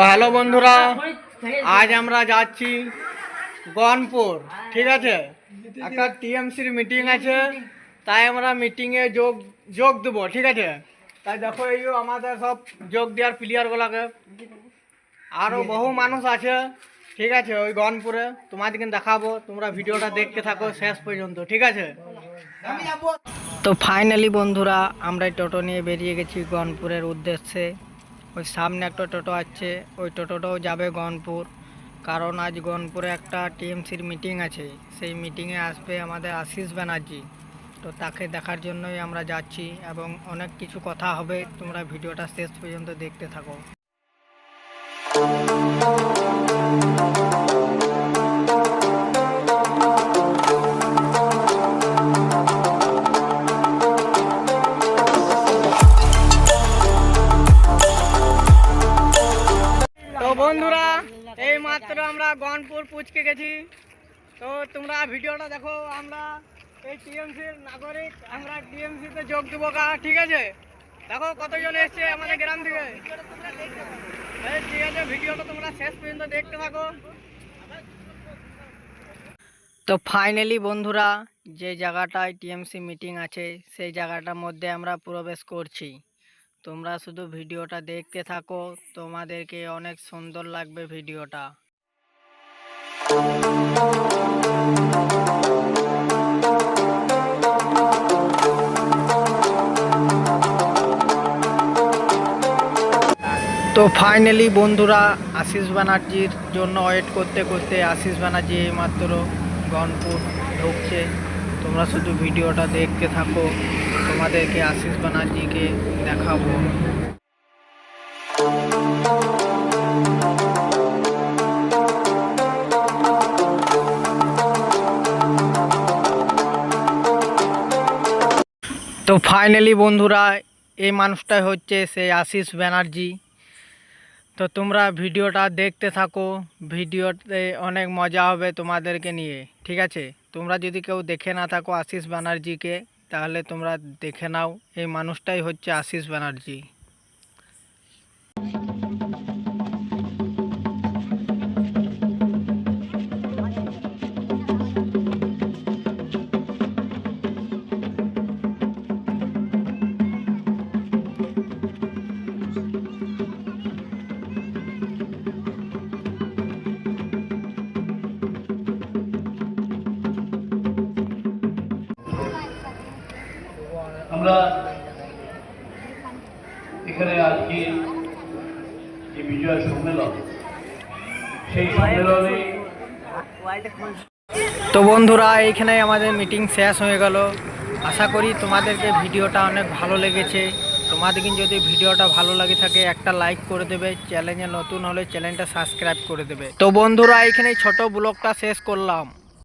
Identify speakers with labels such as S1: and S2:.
S1: Hello বন্ধুরা, আজ আমরা যাচ্ছি গনপুর। ঠিক আছে, একটা টিএমসির মিটিং আছে, তাই আমরা মিটিংয়ে যোগ দেবো। ঠিক আছে, তাই দেখো এই আমাদের সব যোগ দেওয়ার প্লেয়ারগুলোকে, আরও বহু মানুষ আছে। ঠিক আছে, ওই গনপুরে তোমাদেরকে দেখাবো, তোমরা ভিডিওটা দেখতে থাকো শেষ পর্যন্ত। ঠিক আছে, তো ফাইনালি বন্ধুরা আমরা টোটো নিয়ে বেরিয়ে গেছি গনপুরের উদ্দেশ্যে। ওই সামনে একটা টোটো আছে, ওই টোটোটাও যাবে গনপুর, কারণ আজ গনপুরে একটা টিএমসির মিটিং আছে। সেই মিটিংয়ে আসবে আমাদের আশিস ব্যানার্জি, তো তাকে দেখার জন্যই আমরা যাচ্ছি এবং অনেক কিছু কথা হবে। তোমরা ভিডিওটা শেষ পর্যন্ত দেখতে থাকো। তো বন্ধুরা, এই মাত্র আমরা গনপুর পৌঁছে গেছি। তো তোমরা ভিডিওটা দেখো। আমরা এই টিএমসির নাগরিক, আমরা টিএমসিতে যোগ দেবো। ঠিক আছে, দেখো কতজন এসছে আমাদের গ্রাম থেকে। ঠিক আছে, ভিডিওটা তোমরা শেষ পর্যন্ত দেখতে থাকো। তো ফাইনালি বন্ধুরা, যে জায়গাটায় টিএমসি মিটিং আছে সেই জায়গাটার মধ্যে আমরা প্রবেশ করছি। তোমরা শুধু ভিডিওটা দেখতে থাকো, তোমাদেরকে অনেক সুন্দর লাগবে ভিডিওটা। তো ফাইনালি বন্ধুরা, আশিস ব্যানার্জির জন্য ওয়েট করতে করতে আশিস ব্যানার্জি এইমাত্র গনপুর ঢুকছে। তোমরা শুধু ভিডিওটা দেখতে থাকো, তোমাদেরকে আশিস ব্যানার্জিকে দেখাবো। তো ফাইনালি বন্ধুরা, এই মানুষটাই হচ্ছে সেই আশিস ব্যানার্জি। তো তোমরা ভিডিওটা দেখতে থাকো, ভিডিওতে অনেক মজা হবে তোমাদেরকে নিয়ে। ঠিক আছে, তোমরা যদি কেউ দেখে না থাকো আশিস ব্যানার্জিকে, তাহলে তোমরা দেখে নাও। এই মানুষটাই হচ্ছে আশিস ব্যানার্জি।
S2: আমরা এখানে আজকে যে বিজয় সম্মেলন, সেই সম্মেলনে
S1: তো বন্ধুরা, এইখানে আমাদের মিটিং শেষ হয়ে গেল। আশা করি তোমাদেরকে ভিডিওটা অনেক ভালো লেগেছে। তোমাদেরকে যদি ভিডিওটা ভালো লাগে থাকে একটা লাইক করে দেবে, চ্যানেলে নতুন হলে চ্যানেলটা সাবস্ক্রাইব করে দেবে। তো বন্ধুরা, এইখানে ছোট ব্লগটা শেষ করলাম।